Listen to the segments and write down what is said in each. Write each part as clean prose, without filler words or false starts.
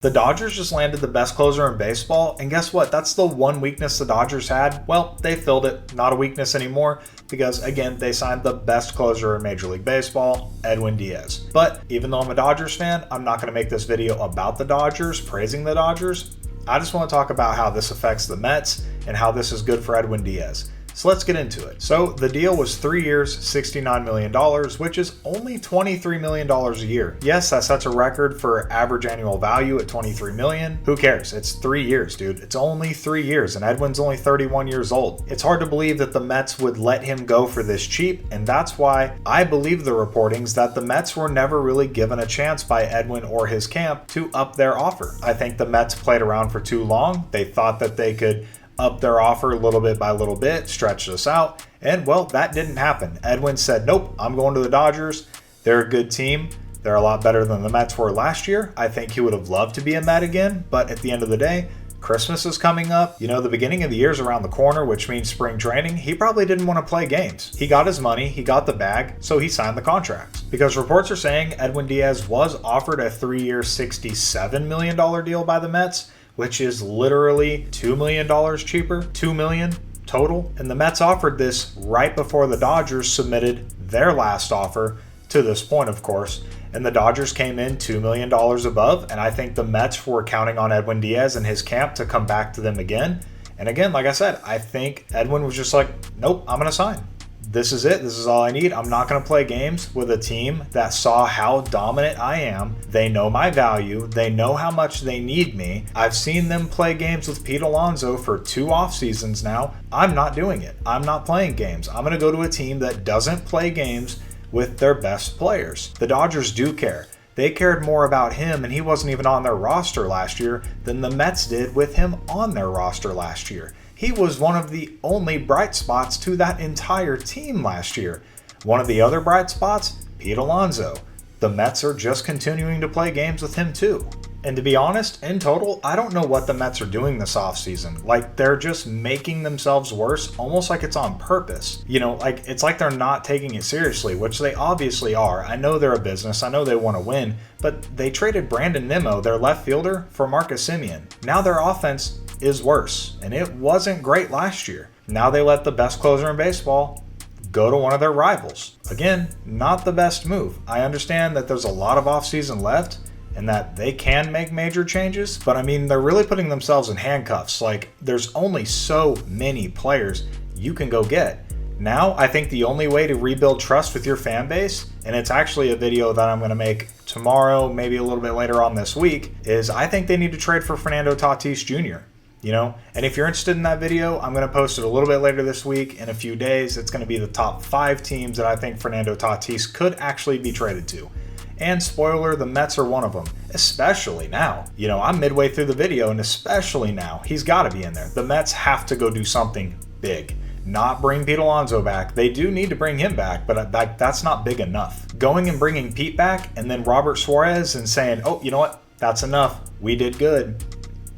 The Dodgers just landed the best closer in baseball, and guess what? That's the one weakness the Dodgers had. Well, they filled it. Not a weakness anymore because, again, they signed the best closer in Major League Baseball, Edwin Diaz. But even though I'm a Dodgers fan, I'm not going to make this video about the Dodgers, praising the Dodgers. I just want to talk about how this affects the Mets and how this is good for Edwin Diaz. So let's get into it. So the deal was 3 years, $69 million, which is only $23 million a year. Yes, that sets a record for average annual value at $23 million. Who cares? It's 3 years, dude. It's only 3 years, and Edwin's only 31 years old. It's hard to believe that the Mets would let him go for this cheap, and that's why I believe the reportings that the Mets were never really given a chance by Edwin or his camp to up their offer. I think the Mets played around for too long. They thought that they could up their offer little bit by little bit, stretch this out, and well, that didn't happen. Edwin said, nope, I'm going to the Dodgers. They're a good team. They're a lot better than the Mets were last year. I think he would have loved to be a Met again, but at the end of the day, Christmas is coming up. You know, the beginning of the year is around the corner, which means spring training. He probably didn't want to play games. He got his money, he got the bag, so he signed the contracts. Because reports are saying Edwin Diaz was offered a 3-year, $67 million deal by the Mets, which is literally $2 million cheaper, $2 million total. And the Mets offered this right before the Dodgers submitted their last offer to this point, of course. And the Dodgers came in $2 million above. And I think the Mets were counting on Edwin Diaz and his camp to come back to them again. And again, like I said, I think Edwin was just like, nope, I'm going to sign. This is it. This is all I need. I'm not going to play games with a team that saw how dominant I am. They know my value. They know how much they need me. I've seen them play games with Pete Alonso for 2 off seasons now. I'm not doing it. I'm not playing games. I'm going to go to a team that doesn't play games with their best players. The Dodgers do care. They cared more about him, and he wasn't even on their roster last year, than the Mets did with him on their roster last year. He was one of the only bright spots to that entire team last year. One of the other bright spots, Pete Alonso. The Mets are just continuing to play games with him too. And to be honest, in total, I don't know what the Mets are doing this offseason. Like, they're just making themselves worse, almost like it's on purpose. You know, like, it's like they're not taking it seriously, which they obviously are. I know they're a business. I know they want to win. But they traded Brandon Nimmo, their left fielder, for Marcus Semien. Now their offense is worse, and it wasn't great last year. Now they let the best closer in baseball go to one of their rivals. Again, not the best move. I understand that there's a lot of offseason left and that they can make major changes, but I mean, they're really putting themselves in handcuffs. Like, there's only so many players you can go get. Now, I think the only way to rebuild trust with your fan base, and it's actually a video that I'm going to make tomorrow, maybe a little bit later on this week, is I think they need to trade for Fernando Tatis Jr. You know, and if you're interested in that video, I'm going to post it a little bit later this week. In a few days, it's going to be the top 5 teams that I think Fernando Tatis could actually be traded to. And spoiler, the Mets are one of them, especially now. You know, I'm midway through the video, and especially now, he's got to be in there. The Mets have to go do something big. Not bring Pete Alonso back. They do need to bring him back, but that's not big enough. Going and bringing Pete back and then Robert Suarez and saying, oh, you know what? That's enough. We did good.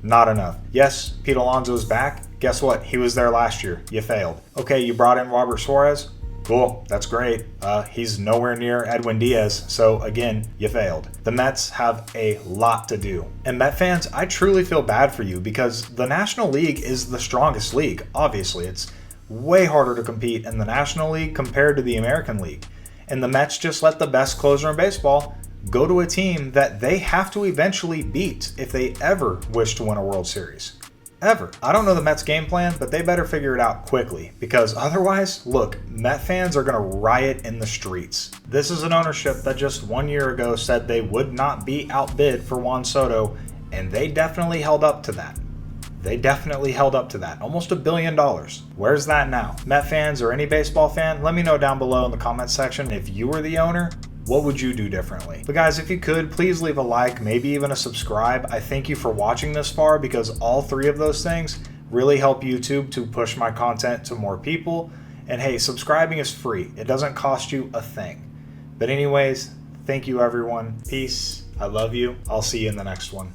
Not enough. Yes, Pete Alonso's back. Guess what? He was there last year. You failed. Okay, you brought in Robert Suarez. Cool. That's great. He's nowhere near Edwin Diaz. So again, you failed. The Mets have a lot to do. And Met fans, I truly feel bad for you because the National League is the strongest league. Obviously, it's way harder to compete in the National League compared to the American League. And the Mets just let the best closer in baseball go to a team that they have to eventually beat if they ever wish to win a World Series. Ever. I don't know the Mets game plan, but they better figure it out quickly because otherwise, look, Met fans are going to riot in the streets. This is an ownership that just 1 year ago said they would not be outbid for Juan Soto, and they definitely held up to that. They definitely held up to that. Almost $1 billion. Where's that now? Met fans or any baseball fan, let me know down below in the comments section if you were the owner. What would you do differently? But guys, if you could, please leave a like, maybe even a subscribe. I thank you for watching this far because all 3 of those things really help YouTube to push my content to more people. And hey, subscribing is free. It doesn't cost you a thing. But anyways, thank you everyone. Peace. I love you. I'll see you in the next one.